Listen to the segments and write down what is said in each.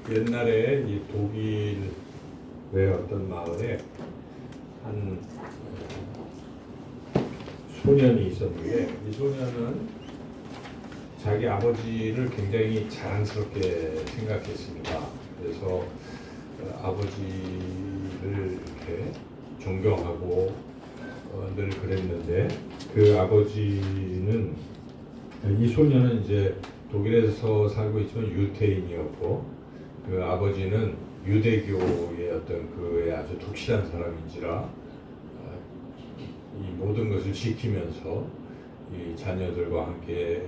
옛날에 이 독일의 어떤 마을에 한 소년이 있었는데, 이 소년은 자기 아버지를 굉장히 자랑스럽게 생각했습니다. 그래서 아버지를 이렇게 존경하고 늘 그랬는데, 그 아버지는, 이 소년은 이제 독일에서 살고 있지만 유태인이었고, 그 아버지는 유대교의 어떤 그의 아주 독실한 사람인지라 이 모든 것을 지키면서 이 자녀들과 함께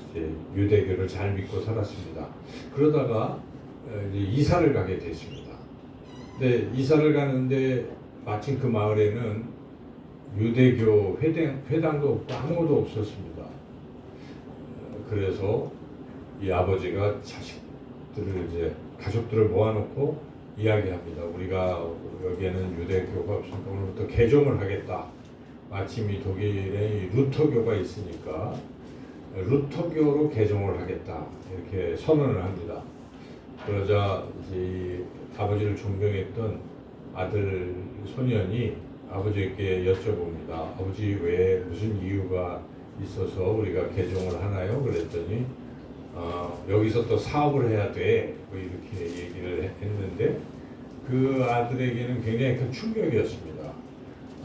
이제 유대교를 잘 믿고 살았습니다. 그러다가 이제 이사를 가게 됐습니다. 근데 이사를 가는데 마침 그 마을에는 유대교 회당도 없고 아무것도 없었습니다. 그래서 이 아버지가 자식들을 이제 가족들을 모아놓고 이야기합니다. 우리가 여기에는 유대교가 없으니까 오늘부터 개종을 하겠다. 마침 이 독일에 루터교가 있으니까 루터교로 개종을 하겠다. 이렇게 선언을 합니다. 그러자 이제 아버지를 존경했던 아들 소년이 아버지에게 여쭤봅니다. 아버지, 왜 무슨 이유가 있어서 우리가 개종을 하나요? 그랬더니 여기서 또 사업을 해야 돼. 뭐 이렇게 얘기를 했는데, 그 아들에게는 굉장히 큰 충격이었습니다.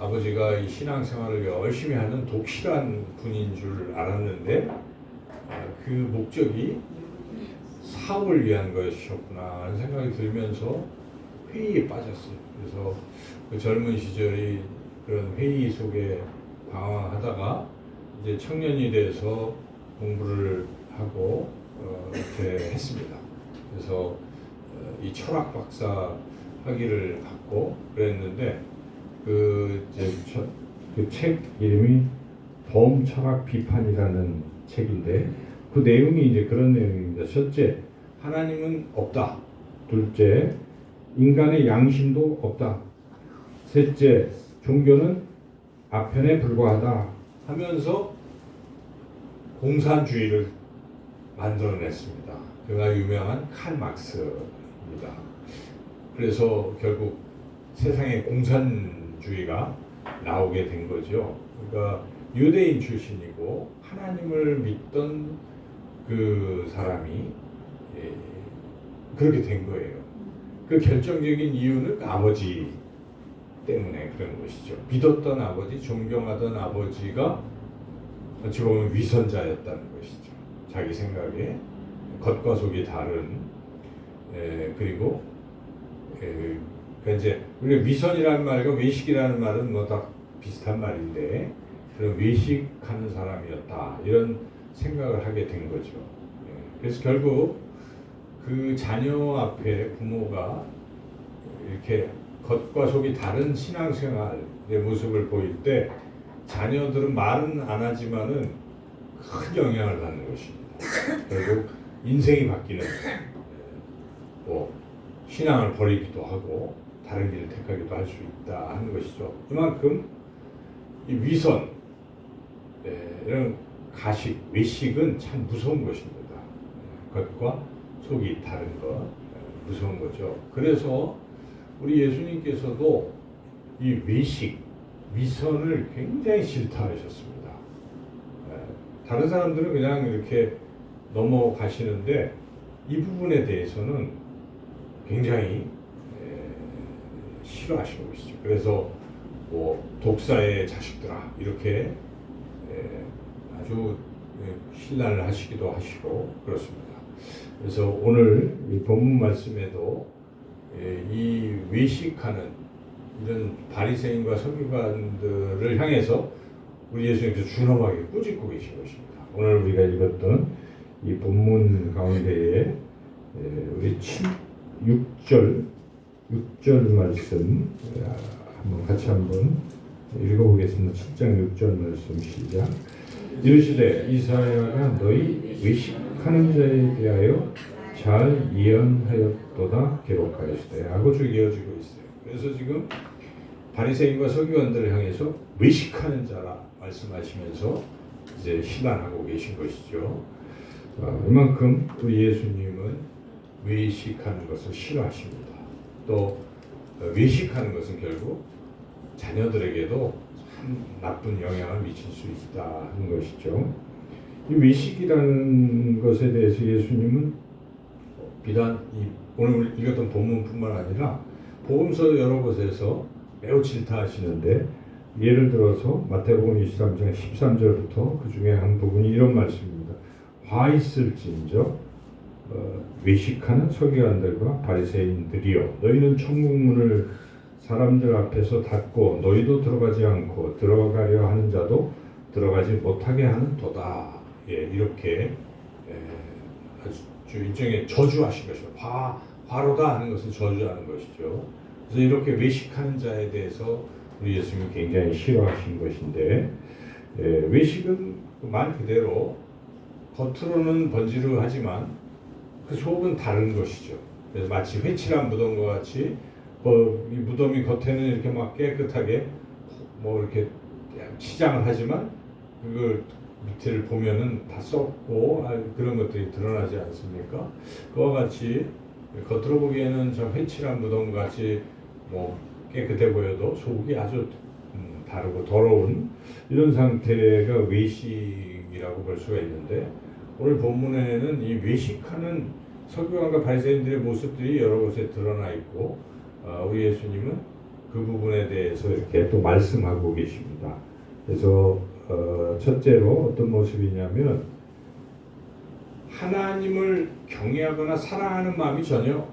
아버지가 이 신앙생활을 열심히 하는 독실한 분인 줄 알았는데, 그 목적이 사업을 위한 것이었구나 하는 생각이 들면서 회의에 빠졌어요. 그래서 그 젊은 시절이 그런 회의 속에 방황하다가 이제 청년이 돼서 공부를 하고 이렇게 했습니다. 그래서 이 철학 박사 학위를 받고 그랬는데, 그 책 이름이 범철학 비판이라는 책인데, 그 내용이 이제 그런 내용입니다. 첫째, 하나님은 없다. 둘째, 인간의 양심도 없다. 셋째, 종교는 아편에 불과하다 하면서 공산주의를 만들어냈습니다. 그가 유명한 칼 막스입니다. 그래서 결국 세상에 공산주의가 나오게 된 거죠. 그러니까 유대인 출신이고 하나님을 믿던 그 사람이 그렇게 된 거예요. 그 결정적인 이유는 그 아버지 때문에 그런 것이죠. 믿었던 아버지, 존경하던 아버지가 어찌 보면 위선자였다는 것이죠. 자기 생각에 겉과 속이 다른, 그리고 이제 우리가 위선이라는 말과 외식이라는 말은 뭐 다 비슷한 말인데, 그런 외식하는 사람이었다 이런 생각을 하게 된 거죠. 그래서 결국 그 자녀 앞에 부모가 이렇게 겉과 속이 다른 신앙생활의 모습을 보일 때 자녀들은 말은 안 하지만은 큰 영향을 받는 것입니다. 결국 인생이 바뀌는, 뭐 신앙을 버리기도 하고 다른 길을 택하기도 할 수 있다 하는 것이죠. 그만큼 이 위선, 이런 가식, 외식은 참 무서운 것입니다. 겉과 속이 다른 것, 무서운 거죠. 그래서 우리 예수님께서도 이 외식, 위선을 굉장히 질타하셨습니다. 다른 사람들은 그냥 이렇게 넘어가시는데, 이 부분에 대해서는 굉장히 싫어하시는 것이죠. 그래서 뭐 독사의 자식들아 이렇게 아주 신랄을 하시기도 하시고 그렇습니다. 그래서 오늘 이 본문 말씀에도 이 외식하는 이런 바리새인과 서기관들을 향해서 우리 예수님께서 준엄하게 꾸짖고 계신 것입니다. 오늘 우리가 읽었던 이 본문 가운데에 우리 6절 말씀 같이 한번 읽어보겠습니다. 7장 6절 말씀 시작. 이르시되 이사야가 너희 외식하는 자에 대하여 잘 예언하였도다 기록하였으되 하고 쭉 이어지고 있어요. 그래서 지금 바리새인과 서기관들을 향해서 외식하는 자라 말씀하시면서 이제 시단하고 계신 것이죠. 이만큼 우리 예수님은 외식하는 것을 싫어하십니다. 또 외식하는 것은 결국 자녀들에게도 참 나쁜 영향을 미칠 수 있다 하는 것이죠. 이 외식이라는 것에 대해서 예수님은 비단 이 오늘 읽었던 본문뿐만 아니라 복음서 여러 곳에서 매우 질타하시는데, 예를 들어서 마태복음 23장 13절부터 그 중에 한 부분이 이런 말씀입니다. 화 있을진저 외식하는 서기관들과 바리새인들이여, 너희는 천국문을 사람들 앞에서 닫고 너희도 들어가지 않고 들어가려 하는 자도 들어가지 못하게 하는 도다. 예, 이렇게 아주 일종의 저주하신 것이죠. 화로다 하는 것은 저주하는 것이죠. 그래서 이렇게 외식하는 자에 대해서 우리 예수님이 굉장히 싫어하신 것인데, 외식은 말 그대로 겉으로는 번지르하지만 그 속은 다른 것이죠. 그래서 마치 회칠한 무덤과 같이 이 무덤이 겉에는 이렇게 막 깨끗하게 이렇게 치장을 하지만 그걸 밑을 보면은 다 썩고 그런 것들이 드러나지 않습니까? 그와 같이 겉으로 보기에는 좀 회칠한 무덤 같이 깨끗해 보여도 속이 아주 다르고 더러운 이런 상태가 외식이라고 볼 수가 있는데, 오늘 본문에는 이 외식하는 서기관과 바리새인들의 모습들이 여러 곳에 드러나 있고, 우리 예수님은 그 부분에 대해서 이렇게 또 말씀하고 계십니다. 그래서 첫째로 어떤 모습이냐면 하나님을 경외하거나 사랑하는 마음이 전혀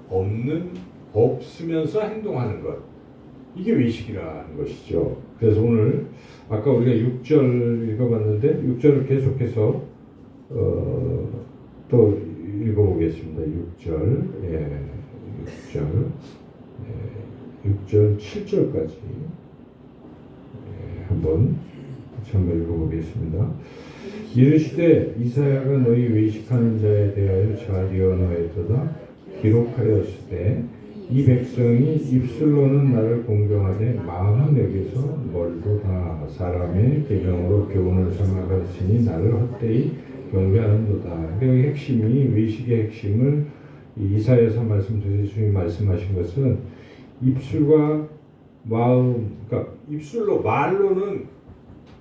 없으면서 행동하는 것, 이게 외식이라는 것이죠. 그래서 오늘 아까 우리가 6절 읽어봤는데 6절을 계속해서 또 읽어보겠습니다. 6절 6절 7절까지 한번 읽어보겠습니다. 이르시되 이사야가 너희 외식하는 자에 대하여 잘 예언하였도다. 기록하였으되 이 백성이 입술로는 나를 공경하되 마음은 내게서 멀도다. 사람의 계명으로 교훈을 삼아가르치니 나를 헛되이 경배하는도다. 여기 핵심이, 외식의 핵심을 이사야서 말씀드린 예수님이 말씀하신 것은 입술과 마음, 그러니까 입술로 말로는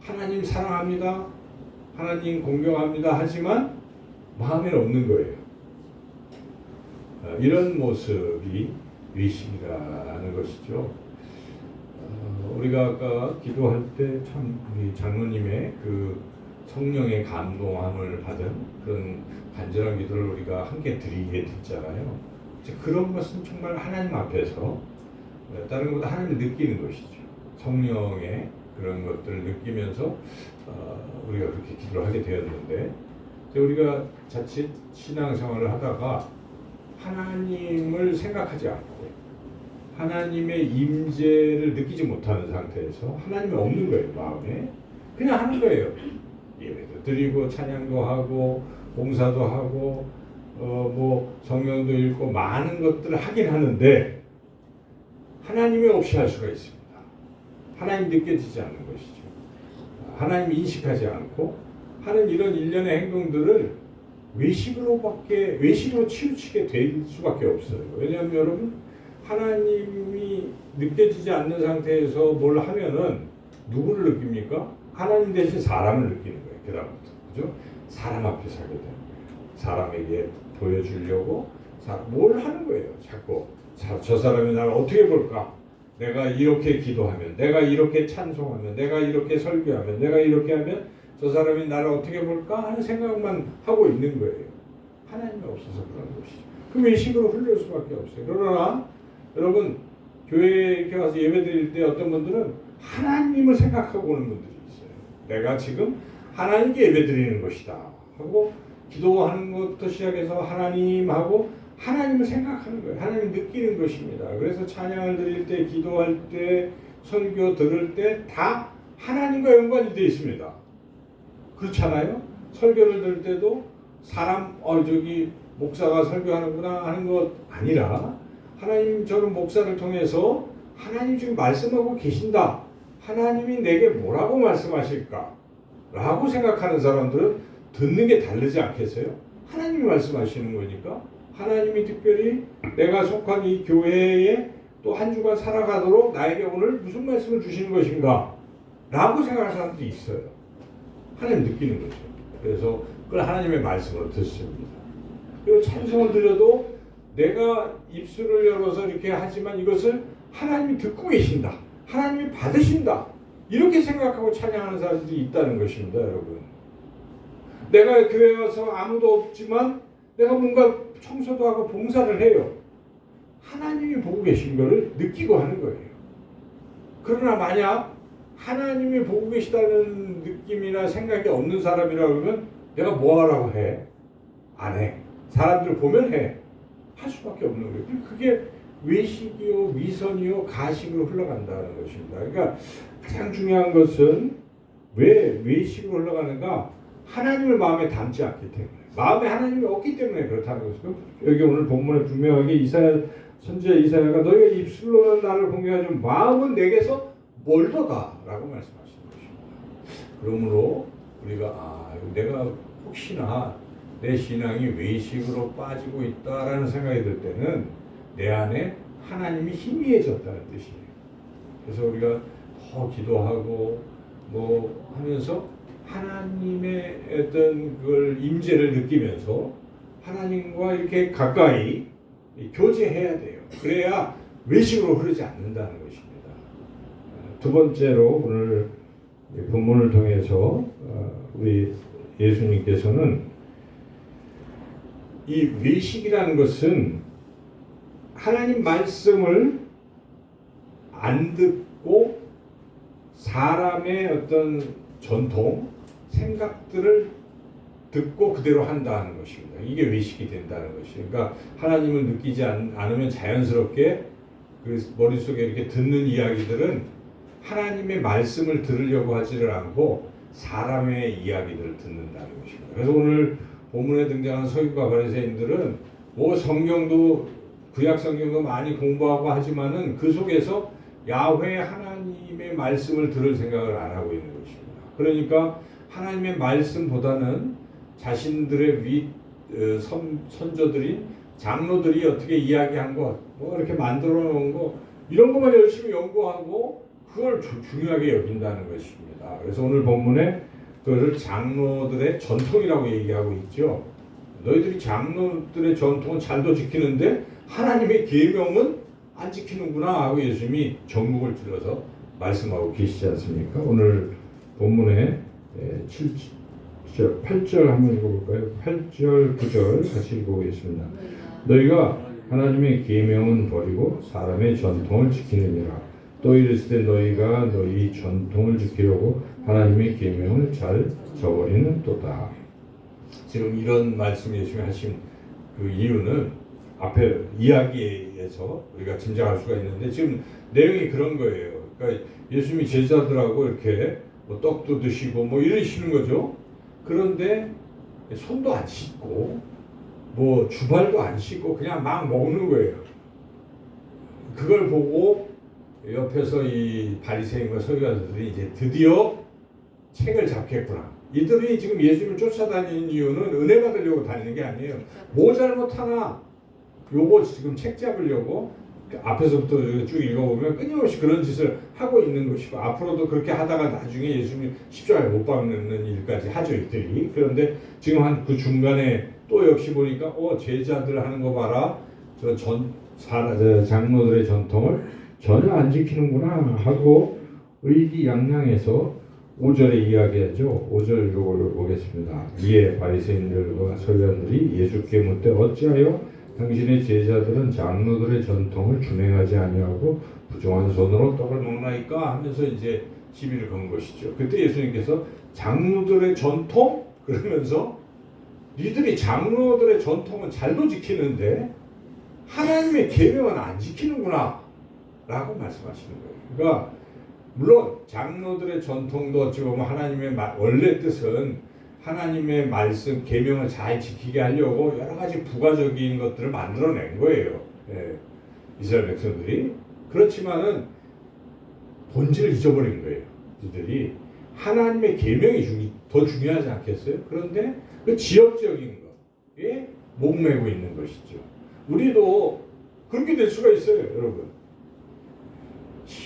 하나님 사랑합니다, 하나님 공경합니다 하지만 마음에는 없는 거예요. 이런 모습이 외식이라는 것이죠. 우리가 아까 기도할 때 참 우리 장로님의 그 성령의 감동함을 받은 그런 간절한 기도를 우리가 함께 드리게 됐잖아요. 그런 것은 정말 하나님 앞에서 다른 것보다 하나님을 느끼는 것이죠. 성령의 그런 것들을 느끼면서 우리가 그렇게 기도를 하게 되었는데, 우리가 자칫 신앙생활을 하다가 하나님을 생각하지 않고 하나님의 임재를 느끼지 못하는 상태에서 하나님이 없는 거예요. 마음에 그냥 하는 거예요. 예배도 드리고 찬양도 하고 봉사도 하고 성경도 읽고 많은 것들을 하긴 하는데 하나님이 없이 할 수가 있습니다. 하나님 느껴지지 않는 것이죠. 하나님 인식하지 않고 하는 이런 일련의 행동들을 외식으로 치우치게 될 수밖에 없어요. 왜냐하면 여러분, 하나님이 느껴지지 않는 상태에서 뭘 하면은 누구를 느낍니까? 하나님 대신 사람을 느끼는 거예요. 그다음부터, 그죠? 사람 앞에서 하게 되는 거예요. 사람에게 보여주려고 뭘 하는 거예요. 자꾸 저 사람이 나를 어떻게 볼까? 내가 이렇게 기도하면, 내가 이렇게 찬송하면, 내가 이렇게 설교하면, 내가 이렇게 하면 저 사람이 나를 어떻게 볼까 하는 생각만 하고 있는 거예요. 하나님이 없어서 그런 것이죠. 그 외식으로 흘릴 수밖에 없어요. 그러나 여러분, 교회에 이렇게 와서 예배 드릴 때 어떤 분들은 하나님을 생각하고 오는 분들이 있어요. 내가 지금 하나님께 예배 드리는 것이다 하고 기도하는 것부터 시작해서 하나님하고 하나님을 생각하는 거예요. 하나님 느끼는 것입니다. 그래서 찬양을 드릴 때, 기도할 때, 설교 들을 때 다 하나님과 연관이 되어 있습니다. 그렇잖아요? 설교를 들을 때도 사람, 저기 목사가 설교하는구나 하는 것 아니라 하나님, 저는 목사를 통해서 하나님 지금 말씀하고 계신다. 하나님이 내게 뭐라고 말씀하실까? 라고 생각하는 사람들은 듣는 게 다르지 않겠어요? 하나님이 말씀하시는 거니까 하나님이 특별히 내가 속한 이 교회에 또 한 주간 살아가도록 나에게 오늘 무슨 말씀을 주시는 것인가? 라고 생각하는 사람들이 있어요. 하나님 느끼는 거죠. 그래서 그걸 하나님의 말씀으로 듣습니다. 그리고 찬송을 드려도 내가 입술을 열어서 이렇게 하지만 이것을 하나님이 듣고 계신다. 하나님이 받으신다. 이렇게 생각하고 찬양하는 사람들이 있다는 것입니다, 여러분. 내가 교회에 와서 아무도 없지만 내가 뭔가 청소도 하고 봉사를 해요. 하나님이 보고 계신 것을 느끼고 하는 거예요. 그러나 만약 하나님이 보고 계시다는 느낌이나 생각이 없는 사람이라고 하면 내가 뭐 하라고 해? 안 해. 사람들 보면 해. 할 수밖에 없는 거예요. 그게 외식이요, 위선이요, 가식으로 흘러간다는 것입니다. 그러니까 가장 중요한 것은 왜 외식으로 흘러가는가? 하나님을 마음에 담지 않기 때문에. 마음에 하나님이 없기 때문에 그렇다는 것이고, 여기 오늘 본문에 분명하게 이사야 선지자 이사야가 너희가 입술로는 나를 공개하지만 마음은 내게서 멀더다라고 말씀하시는 것입니다. 그러므로 우리가 내가 혹시나 내 신앙이 외식으로 빠지고 있다라는 생각이 들 때는 내 안에 하나님이 희미해졌다는 뜻이에요. 그래서 우리가 더 기도하고 뭐 하면서 하나님의 어떤 그 임재를 느끼면서 하나님과 이렇게 가까이 교제해야 돼요. 그래야 외식으로 흐르지 않는다는 것입니다. 두 번째로 오늘 본문을 통해서 우리 예수님께서는 이 외식이라는 것은 하나님 말씀을 안 듣고 사람의 어떤 전통, 생각들을 듣고 그대로 한다는 것입니다. 이게 외식이 된다는 것이에요. 그러니까 하나님을 느끼지 않으면 자연스럽게 그 머릿속에 이렇게 듣는 이야기들은 하나님의 말씀을 들으려고 하지를 않고 사람의 이야기들을 듣는다는 것입니다. 그래서 오늘 본문에 등장하는 서기관과 바리새인들은 뭐 성경도 구약 성경도 많이 공부하고 하지만은 그 속에서 야훼 하나님의 말씀을 들을 생각을 안 하고 있는 것입니다. 그러니까 하나님의 말씀보다는 자신들의 선조들인 장로들이 어떻게 이야기한 것, 뭐 이렇게 만들어 놓은 거 이런 것만 열심히 연구하고 그걸 중요하게 여긴다는 것입니다. 그래서 오늘 본문에 그것을 장로들의 전통이라고 얘기하고 있죠. 너희들이 장로들의 전통은 잘도 지키는데 하나님의 계명은 안 지키는구나 하고 예수님이 정국을 들어서 말씀하고 계시지 않습니까? 오늘 본문에 8절 한번 읽어볼까요? 8절, 9절 같이 읽어보겠습니다. 너희가 하나님의 계명은 버리고 사람의 전통을 지키느니라. 또 이르시되 너희가 너희 전통을 지키려고 하나님의 계명을 잘 저버리는 또다. 지금 이런 말씀 예수님이 하신 그 이유는 앞에 이야기에서 우리가 짐작할 수가 있는데 지금 내용이 그런 거예요. 그러니까 예수님이 제자들하고 이렇게 뭐 떡도 드시고 뭐 이러시는 거죠. 그런데 손도 안 씻고 뭐 주발도 안 씻고 그냥 막 먹는 거예요. 그걸 보고 옆에서 이 바리새인과 서기관들이 이제 드디어 책을 잡겠구나. 이들이 지금 예수님을 쫓아다니는 이유는 은혜 받으려고 다니는 게 아니에요. 뭐 잘못하나 요거 지금 책 잡으려고 앞에서부터 쭉 읽어보면 끊임없이 그런 짓을 하고 있는 것이고 앞으로도 그렇게 하다가 나중에 예수님 십자가에 못 박는 일까지 하죠 이들이. 그런데 지금 한 그 중간에 또 역시 보니까 제자들 하는 거 봐라. 저 장로들의 전통을 전혀 안 지키는구나 하고 의기양양해서 5절에 이야기하죠. 5절 읽어보겠습니다. 이에 바리새인들과 서기관들이 예수께 묻되 어찌하여 당신의 제자들은 장로들의 전통을 준행하지 아니하고 부정한 손으로 떡을 먹나이까 하면서 이제 시비를 건 것이죠. 그때 예수님께서 장로들의 전통? 그러면서 니들이 장로들의 전통은 잘도 지키는데 하나님의 계명은 안 지키는구나 라고 말씀하시는 거예요. 그러니까 물론 장로들의 전통도 어찌 보면 하나님의 원래 뜻은 하나님의 말씀, 계명을 잘 지키게 하려고 여러 가지 부가적인 것들을 만들어낸 거예요. 이스라엘 백성들이. 그렇지만은 본질을 잊어버린 거예요. 이들이 하나님의 계명이 더 중요하지 않겠어요? 그런데 그 지역적인 것에 목매고 있는 것이죠. 우리도 그렇게 될 수가 있어요, 여러분.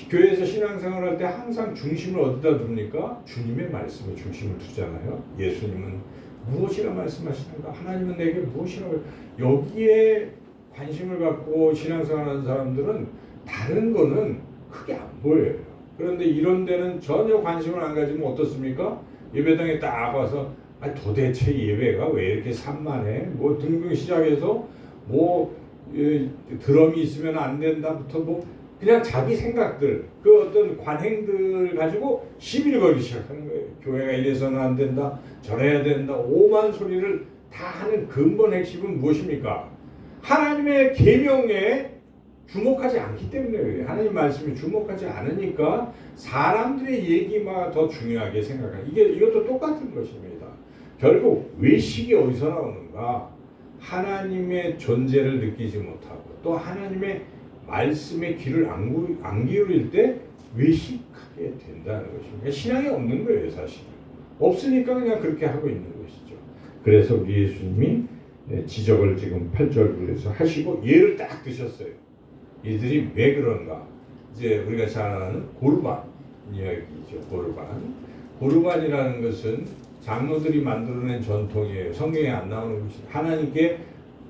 교회에서 신앙생활 할 때 항상 중심을 어디다 둡니까? 주님의 말씀에 중심을 두잖아요. 예수님은 무엇이라 말씀하시는가? 하나님은 내게 무엇이라고, 여기에 관심을 갖고 신앙생활하는 사람들은 다른 거는 크게 안 보여요. 그런데 이런 데는 전혀 관심을 안 가지면 어떻습니까? 예배당에 딱 와서 도대체 예배가 왜 이렇게 산만해? 뭐 등등 시작해서 뭐 드럼이 있으면 안 된다부터 뭐 그냥 자기 생각들, 그 어떤 관행들 가지고 시비를 걸기 시작하는 거예요. 교회가 이래서는 안 된다, 저래야 된다, 오만 소리를 다 하는 근본 핵심은 무엇입니까? 하나님의 계명에 주목하지 않기 때문에 그래요. 하나님 말씀에 주목하지 않으니까 사람들의 얘기만 더 중요하게 생각하는, 이것도 똑같은 것입니다. 결국 외식이 어디서 나오는가? 하나님의 존재를 느끼지 못하고 또 하나님의 말씀에 귀를 안 기울일 때 외식하게 된다는 것입니다. 신앙이 없는 거예요, 사실은. 없으니까 그냥 그렇게 하고 있는 것이죠. 그래서 우리 예수님이 지적을 지금 8절에서 하시고 예를 딱 드셨어요. 이들이 왜 그런가? 이제 우리가 잘 아는 고르반 이야기죠. 고르반이라는 것은 장로들이 만들어낸 전통이에요. 성경에 안 나오는 것이 하나님께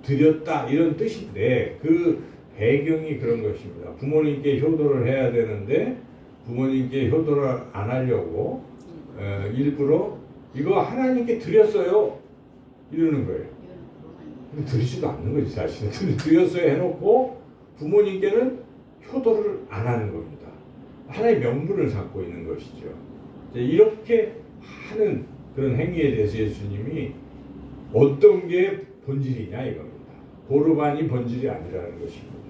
드렸다 이런 뜻인데 그 배경이 그런 것입니다. 부모님께 효도를 해야 되는데 부모님께 효도를 안 하려고 일부러 이거 하나님께 드렸어요 이러는 거예요. 드리지도 않는 거지 사실은. 드렸어요 해놓고 부모님께는 효도를 안 하는 겁니다. 하나의 명분을 잡고 있는 것이죠. 이렇게 하는 그런 행위에 대해서 예수님이 어떤 게 본질이냐 이겁니다. 고르반이 본질이 아니라는 것입니다.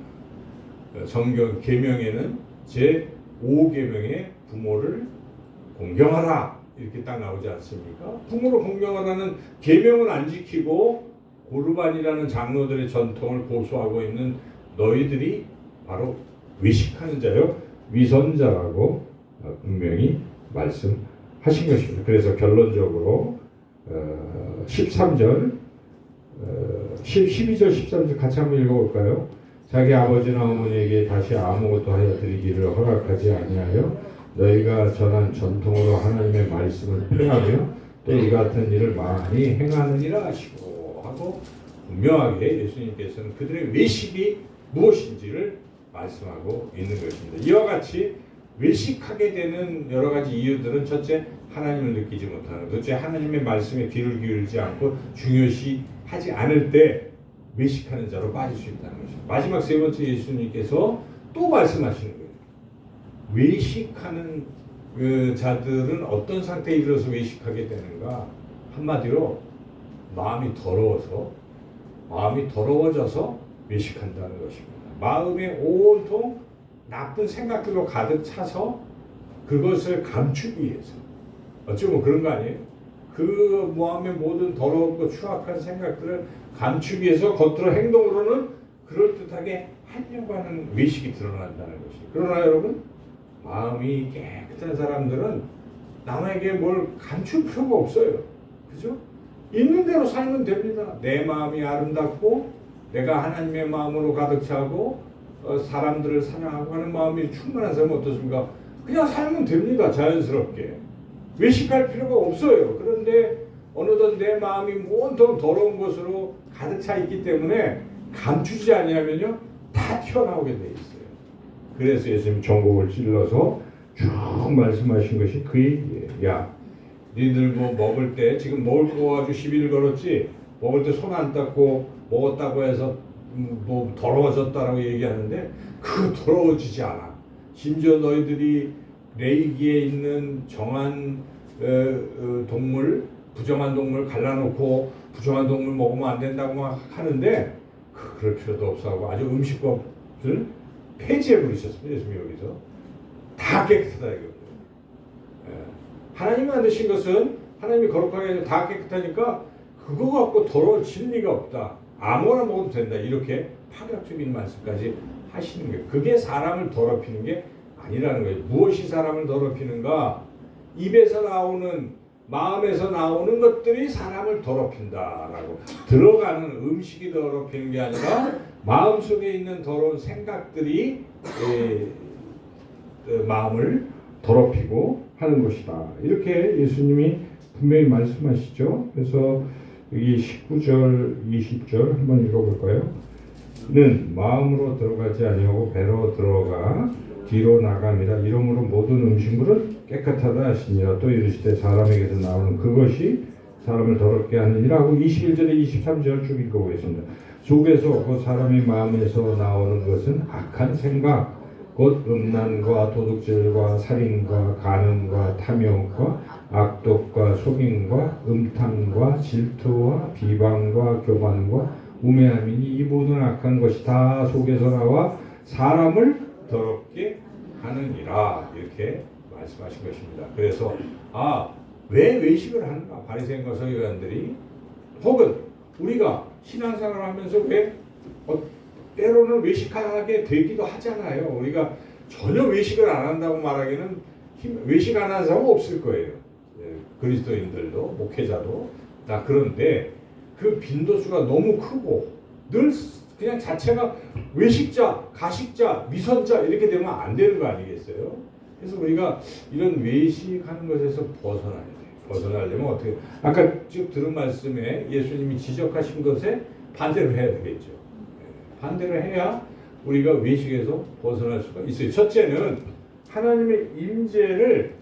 성경 계명에는 제 5계명에 부모를 공경하라 이렇게 딱 나오지 않습니까? 부모를 공경하라는 계명을 안 지키고 고르반이라는 장로들의 전통을 고수하고 있는 너희들이 바로 외식하는 자요 위선자라고 분명히 말씀하신 것입니다. 그래서 결론적으로 13절 12절 13절 같이 한번 읽어볼까요? 자기 아버지나 어머니에게 다시 아무것도 하여 드리기를 허락하지 아니하여 너희가 전한 전통으로 하나님의 말씀을 폐하며 또 이 같은 일을 많이 행하느니라 하시고 하고 분명하게 예수님께서는 그들의 외식이 무엇인지를 말씀하고 있는 것입니다. 이와 같이 외식하게 되는 여러 가지 이유들은 첫째 하나님을 느끼지 못하는, 둘째 하나님의 말씀에 귀를 기울이지 않고 중요시하지 않을 때 외식하는 자로 빠질 수 있다는 것입니다. 마지막 세 번째 예수님께서 또 말씀하시는 거예요. 외식하는 그 자들은 어떤 상태에 이르러서 외식하게 되는가? 한마디로 마음이 더러워져서 외식한다는 것입니다. 마음에 온통 나쁜 생각들로 가득 차서 그것을 감추기 위해서, 어찌 보면 그런 거 아니에요? 그 마음의 모든 더럽고 추악한 생각들을 감추기 위해서 겉으로 행동으로는 그럴듯하게 하려고 하는 외식이 드러난다는 것이에요. 그러나 여러분, 마음이 깨끗한 사람들은 남에게 뭘 감출 필요가 없어요. 그죠? 있는 대로 살면 됩니다. 내 마음이 아름답고 내가 하나님의 마음으로 가득 차고 사람들을 사랑하고 하는 마음이 충만한 사람은 어떻습니까? 그냥 살면 됩니다. 자연스럽게. 외식할 필요가 없어요. 그런데 어느덧 내 마음이 온통 더러운 것으로 가득 차 있기 때문에 감추지 아니하면요 다 튀어나오게 돼 있어요. 그래서 예수님이 전곡을 찔러서 쭉 말씀하신 것이 그 얘기예요. 야, 니들 뭐 먹을 때 지금 먹을 거 가지고 시비를 걸었지, 먹을 때 손 안 닦고 먹었다고 해서 뭐 더러워졌다라고 얘기하는데 그거 더러워지지 않아. 심지어 너희들이 레이기에 있는 정한 동물, 부정한 동물 갈라놓고 부정한 동물 먹으면 안 된다고 막 하는데 그럴 필요도 없어 하고 아주 음식법들 폐지해 버리셨습니다. 예수님이 여기서 다 깨끗하다 이거예요. 하나님이 만드신 것은 하나님이 거룩하게 해서 다 깨끗하니까 그거 갖고 더러워질 리가 없다. 아무거나 먹어도 된다. 이렇게 파격적인 말씀까지 하시는 거예요. 그게 사람을 더럽히는 게 아니라는 거예요. 무엇이 사람을 더럽히는가? 입에서 나오는 마음에서 나오는 것들이 사람을 더럽힌다라고. 들어가는 음식이 더럽히는 게 아니라 마음속에 있는 더러운 생각들이 마음을 더럽히고 하는 것이다. 이렇게 예수님이 분명히 말씀하시죠. 그래서 여기 19절, 20절 한번 읽어볼까요? 는 마음으로 들어가지 아니하고 배로 들어가 뒤로 나감이라. 이러므로 모든 음식물은 깨끗하다 하시니라. 또 이르시되 사람에게서 나오는 그것이 사람을 더럽게 하느니라 하고 21절에 23절 쭉 읽어보겠습니다. 속에서 그 사람의 마음에서 나오는 것은 악한 생각 곧 음란과 도둑질과 살인과 간음과 탐욕과 악독과 속임과 음탕과 질투와 비방과 교만과 우매함이니 이 모든 악한 것이 다 속에서 나와 사람을 더럽게 하느니라. 이렇게 말씀하신 것입니다. 그래서 왜 외식을 하는가? 바리새인과 서기관들이, 혹은 우리가 신앙생활을 하면서 왜 때로는 외식하게 되기도 하잖아요. 우리가 전혀 외식을 안 한다고 말하기는 외식 안 하는 사람은 없을 거예요. 그리스도인들도 목회자도 다. 그런데 그 빈도수가 너무 크고 늘 그냥 자체가 외식자, 가식자, 위선자 이렇게 되면 안 되는 거 아니겠어요? 그래서 우리가 이런 외식하는 것에서 벗어나야 돼요. 벗어나려면 어떻게? 아까 쭉 들은 말씀에 예수님이 지적하신 것에 반대로 해야 되겠죠. 반대로 해야 우리가 외식에서 벗어날 수가 있어요. 첫째는 하나님의 임재를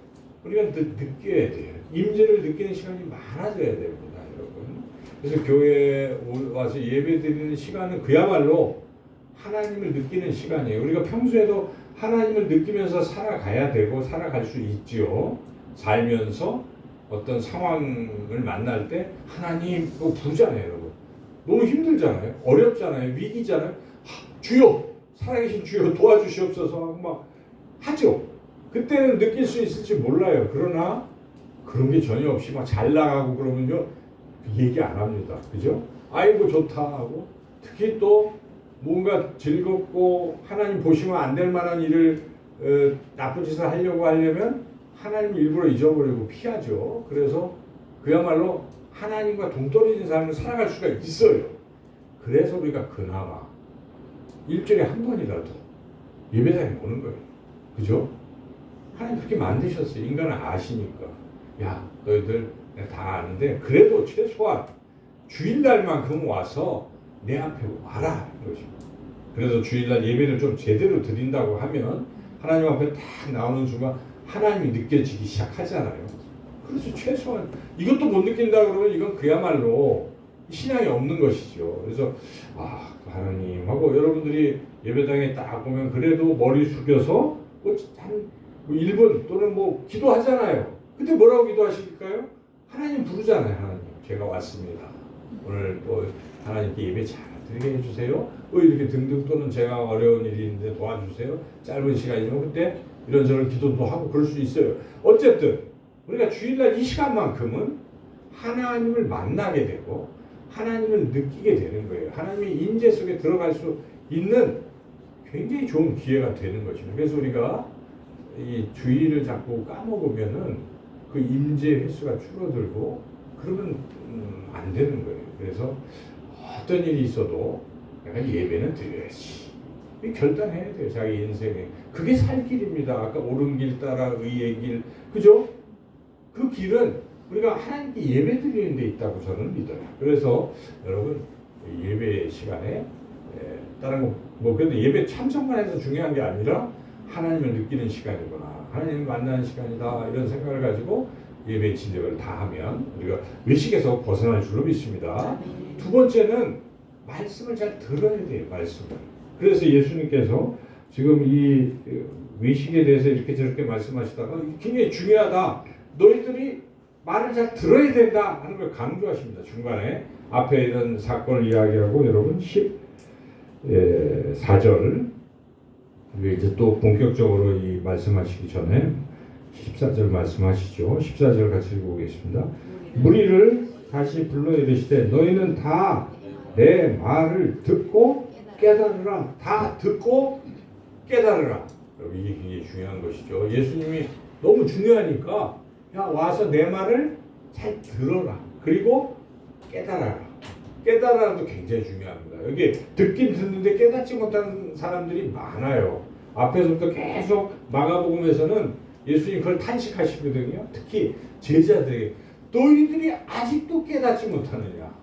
우리가 느껴야 돼요. 임재를 느끼는 시간이 많아져야 됩니다, 여러분. 그래서 교회에 와서 예배드리는 시간은 그야말로 하나님을 느끼는 시간이에요. 우리가 평소에도 하나님을 느끼면서 살아가야 되고 살아갈 수 있지요. 살면서 어떤 상황을 만날 때 하나님 그거 부르잖아요, 여러분. 너무 힘들잖아요. 어렵잖아요. 위기잖아요. 주여, 살아계신 주여 도와주시옵소서 하고 막 하죠. 그때는 느낄 수 있을지 몰라요. 그러나 그런 게 전혀 없이 막 잘 나가고 그러면요, 얘기 안 합니다. 그죠? 아이고 좋다 하고, 특히 또 뭔가 즐겁고 하나님 보시면 안 될 만한 일을 나쁜 짓을 하려고 하려면 하나님 일부러 잊어버리고 피하죠. 그래서 그야말로 하나님과 동떨어진 삶을 살아갈 수가 있어요. 그래서 우리가 그나마 일주일에 한 번이라도 예배당에 오는 거예요. 그죠? 하나님 그렇게 만드셨어요. 인간을 아시니까. 야, 너희들 내가 다 아는데 그래도 최소한 주일날만큼 와서 내 앞에 와라. 이것입니다. 그래서 주일날 예배를 좀 제대로 드린다고 하면 하나님 앞에 딱 나오는 순간 하나님이 느껴지기 시작하잖아요. 그래서 최소한 이것도 못 느낀다 그러면 이건 그야말로 신앙이 없는 것이죠. 그래서 하나님하고 여러분들이 예배당에 딱 보면 그래도 머리 숙여서 한 1분 또는 기도하잖아요. 근데 뭐라고 기도하실까요? 하나님 부르잖아요. 하나님 제가 왔습니다. 오늘 또 하나님께 예배 잘 드리게 해주세요. 이렇게 등등, 또는 제가 어려운 일이 있는데 도와주세요. 짧은 시간이면 그때 이런저런 기도도 하고 그럴 수 있어요. 어쨌든 우리가 주일날 이 시간만큼은 하나님을 만나게 되고 하나님을 느끼게 되는 거예요. 하나님의 임재 속에 들어갈 수 있는 굉장히 좋은 기회가 되는 것입니다. 그래서 우리가 이 주일을 자꾸 까먹으면은 그 임재 횟수가 줄어들고 그러면 안 되는 거예요. 그래서 어떤 일이 있어도 내가 예배는 드려야지. 결단해야 돼요. 자기 인생에. 그게 살 길입니다. 아까 옳은 길 따라 의의 길. 그죠? 그 길은 우리가 하나님께 예배 드리는 데 있다고 저는 믿어요. 그래서 여러분 예배 시간에 다른 거 그래도 예배 참석만 해서 중요한 게 아니라 하나님을 느끼는 시간이구나. 하나님을 만나는 시간이다. 이런 생각을 가지고 예배 진정을 다 하면 우리가 외식에서 벗어날 줄로 믿습니다. 두 번째는 말씀을 잘 들어야 돼요. 말씀을. 그래서 예수님께서 지금 이 외식에 대해서 이렇게 저렇게 말씀하시다가 굉장히 중요하다. 너희들이 말을 잘 들어야 된다 하는 걸 강조하십니다. 중간에 앞에 이런 사건을 이야기하고 여러분 14절 이제 또 본격적으로 이 말씀하시기 전에 14절 말씀하시죠. 14절 같이 읽어보겠습니다. 무리를 다시 불러 이르시되 너희는 다 내 말을 듣고 깨달으라. 다 듣고 깨달으라. 이게 굉장히 중요한 것이죠. 예수님이 너무 중요하니까 야 와서 내 말을 잘 들어라. 그리고 깨달아라. 깨달아도 굉장히 중요합니다. 여기 듣긴 듣는데 깨닫지 못하는 사람들이 많아요. 앞에서부터 계속 마가복음에서는 예수님 그걸 탄식하시거든요. 특히 제자들에게 너희들이 아직도 깨닫지 못하느냐.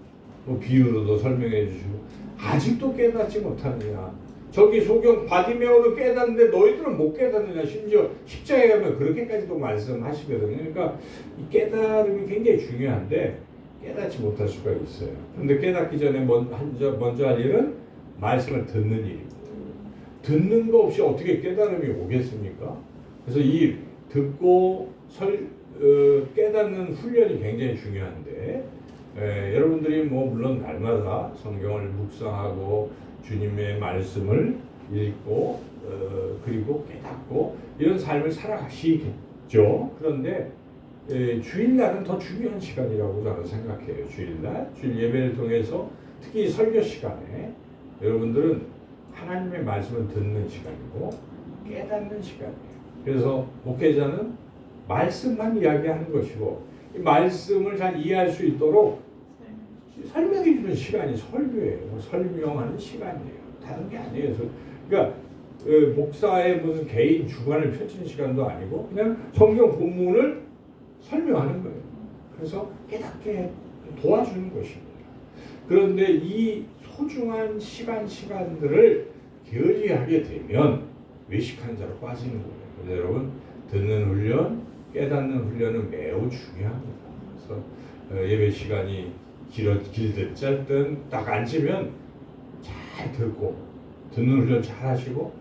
뭐 비유로도 설명해 주시고 아직도 깨닫지 못하느냐. 저기 소경 바디메오는 깨닫는데 너희들은 못 깨닫느냐. 심지어 십자가에 가면 그렇게까지도 말씀하시거든요. 그러니까 이 깨달음이 굉장히 중요한데 깨닫지 못할 수가 있어요. 그런데 깨닫기 전에 먼저 할 일은 말씀을 듣는 일이고 듣는 거 없이 어떻게 깨달음이 오겠습니까? 그래서 이 듣고 깨닫는 훈련이 굉장히 중요한데 여러분들이 뭐 물론 날마다 성경을 묵상하고 주님의 말씀을 읽고 그리고 깨닫고 이런 삶을 살아가시겠죠. 그런데 주일날은 더 중요한 시간이라고 저는 생각해요. 주일날, 주일 예배를 통해서 특히 설교 시간에 여러분들은 하나님의 말씀을 듣는 시간이고 깨닫는 시간이에요. 그래서 목회자는 말씀만 이야기하는 것이고 이 말씀을 잘 이해할 수 있도록 설명해 주는 시간이 설교예요. 설명하는 시간이에요. 다른 게 아니에요. 그러니까 목사의 무슨 개인 주관을 펼치는 시간도 아니고 그냥 성경 본문을 설명하는 거예요. 그래서 깨닫게 도와주는 것입니다. 그런데 이 소중한 시간들을 게을리하게 되면 외식하는 자로 빠지는 거예요. 그래서 여러분 듣는 훈련, 깨닫는 훈련은 매우 중요합니다. 그래서 예배 시간이 길든 짧든 딱 앉으면 잘 듣고 듣는 훈련 잘 하시고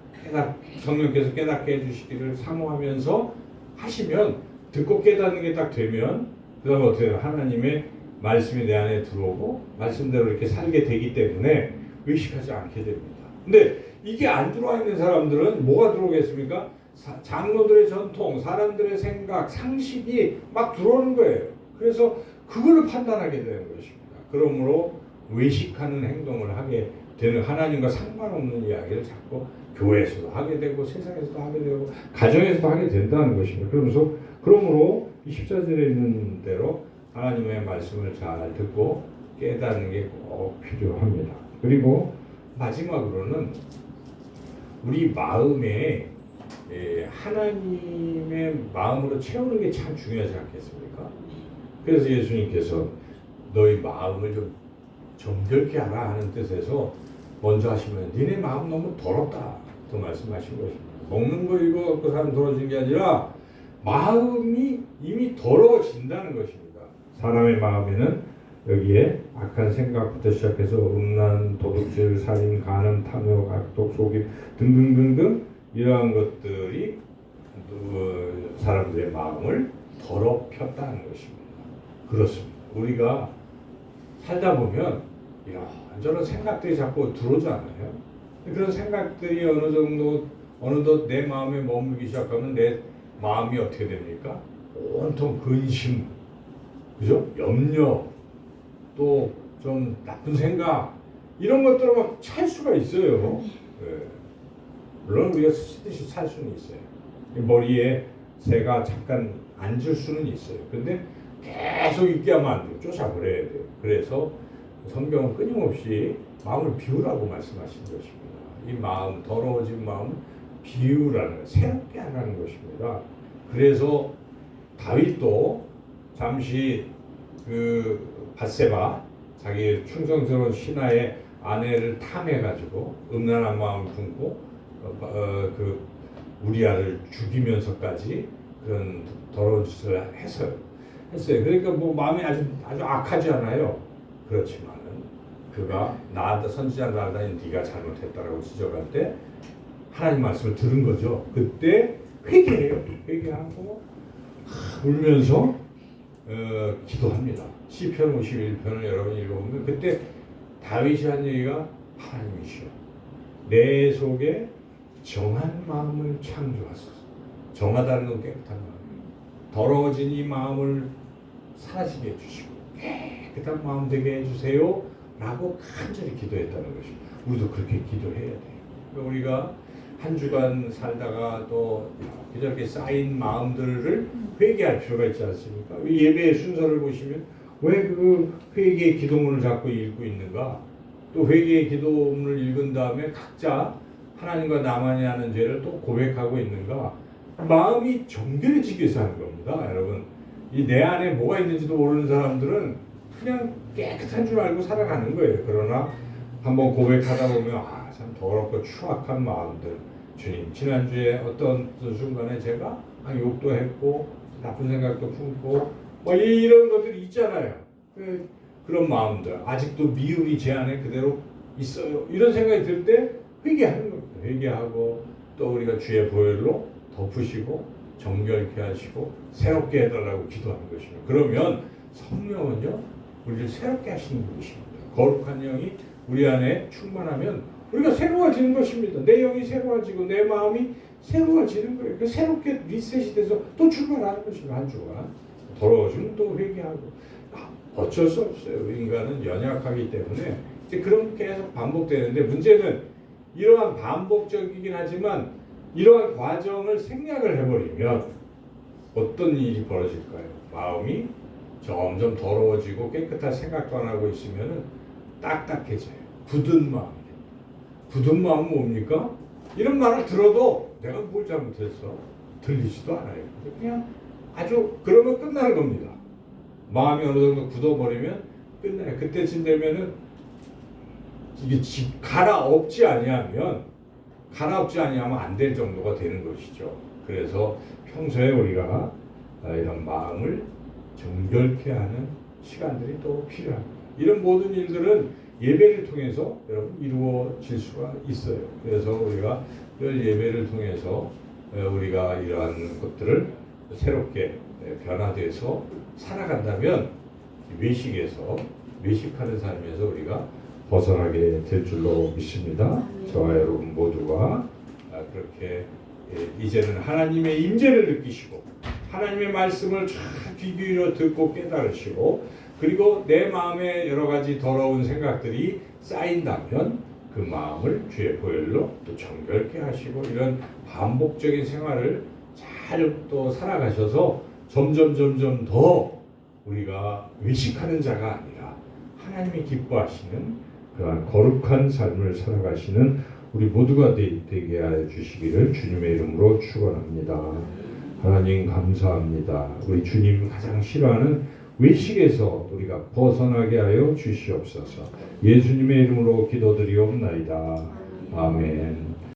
성령께서 깨닫게 해주시기를 사모하면서 하시면 듣고 깨닫는 게 딱 되면 그 다음에 어떻게 해요? 하나님의 말씀이 내 안에 들어오고 말씀대로 이렇게 살게 되기 때문에 의식하지 않게 됩니다. 근데 이게 안 들어와 있는 사람들은 뭐가 들어오겠습니까? 장로들의 전통, 사람들의 생각, 상식이 막 들어오는 거예요. 그래서 그걸로 판단하게 되는 것입니다. 그러므로 외식하는 행동을 하게 되는 하나님과 상관없는 이야기를 자꾸 교회에서도 하게 되고 세상에서도 하게 되고 가정에서도 하게 된다는 것입니다. 그러므로 이 14절에 있는 대로 하나님의 말씀을 잘 듣고 깨닫는 게 꼭 필요합니다. 그리고 마지막으로는 우리 마음에 하나님의 마음으로 채우는 게 참 중요하지 않겠습니까? 그래서 예수님께서 너희 마음을 좀 정결케 하라 하는 뜻에서 먼저 하시면 니네 마음 너무 더럽다 또 말씀하신 것입니다. 먹는 거 이거 갖고 사람 더러워진 게 아니라 마음이 이미 더러워진다는 것입니다. 사람의 마음에는 여기에 악한 생각부터 시작해서 음란, 도둑질, 살인, 간음, 탐욕, 악독, 속임 등등등등 이러한 것들이 사람들의 마음을 더럽혔다는 것입니다. 그렇습니다. 우리가 살다 보면 이런저런 생각들이 자꾸 들어오잖아요. 그런 생각들이 어느덧 내 마음에 머물기 시작하면 내 마음이 어떻게 됩니까? 온통 근심, 그죠? 염려, 또 좀 나쁜 생각 이런 것들을 막 찰 수가 있어요. 네. 물론 우리가 스치듯이 찰 수는 있어요. 머리에 새가 잠깐 앉을 수는 있어요. 근데 계속 있게 하면 안 돼요. 쫓아버려야 돼요. 그래서 성경은 끊임없이 마음을 비우라고 말씀하신 것입니다. 이 마음, 더러워진 마음 비우라는, 새롭게 하라는 것입니다. 그래서 다윗도 잠시 밧세바 자기 충성스러운 신하의 아내를 탐해가지고 음란한 마음을 품고 우리아를 죽이면서까지 그런 더러운 짓을 했어요. 그러니까 뭐 마음이 아주 악하지 않아요. 그렇지만은 그가 선지자 나다니 네가 잘못했다라고 지적할 때 하나님 말씀을 들은 거죠. 그때 회개해요. 회개하고 울면서 기도합니다. 시편 51편을 여러분이 읽어보면 그때 다윗이 한 얘기가 하나님이시여 내 속에 정한 마음을 창조하소서. 정하다는 건 깨끗한 마음. 더러워진 이 마음을 사라지게 해주시고 깨끗한 마음 되게 해주세요 라고 간절히 기도했다는 것입니다. 우리도 그렇게 기도해야 돼요. 우리가 한 주간 살다가 또 이렇게 쌓인 마음들을 회개할 필요가 있지 않습니까? 예배의 순서를 보시면 왜 그 회개의 기도문을 자꾸 읽고 있는가? 또 회개의 기도문을 읽은 다음에 각자 하나님과 나만이 하는 죄를 또 고백하고 있는가? 마음이 정결해지기 위해서 하는 겁니다, 여러분. 이 내 안에 뭐가 있는지도 모르는 사람들은 그냥 깨끗한 줄 알고 살아가는 거예요. 그러나 한번 고백하다 보면 참 더럽고 추악한 마음들. 주님, 지난주에 어떤 순간에 제가 욕도 했고 나쁜 생각도 품고 이런 것들이 있잖아요. 그런 마음들 아직도 미움이 제 안에 그대로 있어요. 이런 생각이 들 때 회개하는 겁니다. 회개하고 또 우리가 주의 보혈로 덮으시고 정결케 하시고 새롭게 해달라고 기도하는 것입니다. 그러면 성령은요 우리를 새롭게 하시는 분이십니다. 거룩한 영이 우리 안에 충만하면 우리가 새로워지는 것입니다. 내 영이 새로워지고 내 마음이 새로워지는 거예요. 새롭게 리셋이 돼서 또 출발하는 것입니다. 한 주간 더러워지면 또 회개하고 어쩔 수 없어요. 인간은 연약하기 때문에 이제 그런 게 계속 반복되는데 문제는 이러한 반복적이긴 하지만 이러한 과정을 생략을 해버리면 어떤 일이 벌어질까요? 마음이 점점 더러워지고 깨끗한 생각도 안 하고 있으면 딱딱해져요. 굳은 마음이. 굳은 마음은 뭡니까? 이런 말을 들어도 내가 뭘 잘못했어? 들리지도 않아요. 그냥 아주 그러면 끝나는 겁니다. 마음이 어느 정도 굳어버리면 끝나요. 그때쯤 되면은 이게 갈아엎지 아니하면 안 될 정도가 되는 것이죠. 그래서 평소에 우리가 이런 마음을 정결케 하는 시간들이 또 필요합니다. 이런 모든 일들은 예배를 통해서 여러분 이루어질 수가 있어요. 그래서 우리가 늘 예배를 통해서 우리가 이러한 것들을 새롭게 변화돼서 살아간다면 외식하는 삶에서 우리가 벗어나게 될 줄로 믿습니다. 저와 여러분 모두가 그렇게 이제는 하나님의 임재를 느끼시고 하나님의 말씀을 잘 귀 기울여 듣고 깨달으시고 그리고 내 마음에 여러 가지 더러운 생각들이 쌓인다면 그 마음을 주의 보혈로 또 정결케 하시고 이런 반복적인 생활을 잘 또 살아가셔서 점점 더 우리가 외식하는 자가 아니라 하나님이 기뻐하시는 그러한 거룩한 삶을 살아가시는 우리 모두가 되게 하여 주시기를 주님의 이름으로 축원합니다. 하나님 감사합니다. 우리 주님이 가장 싫어하는 외식에서 우리가 벗어나게 하여 주시옵소서. 예수님의 이름으로 기도드리옵나이다. 아멘.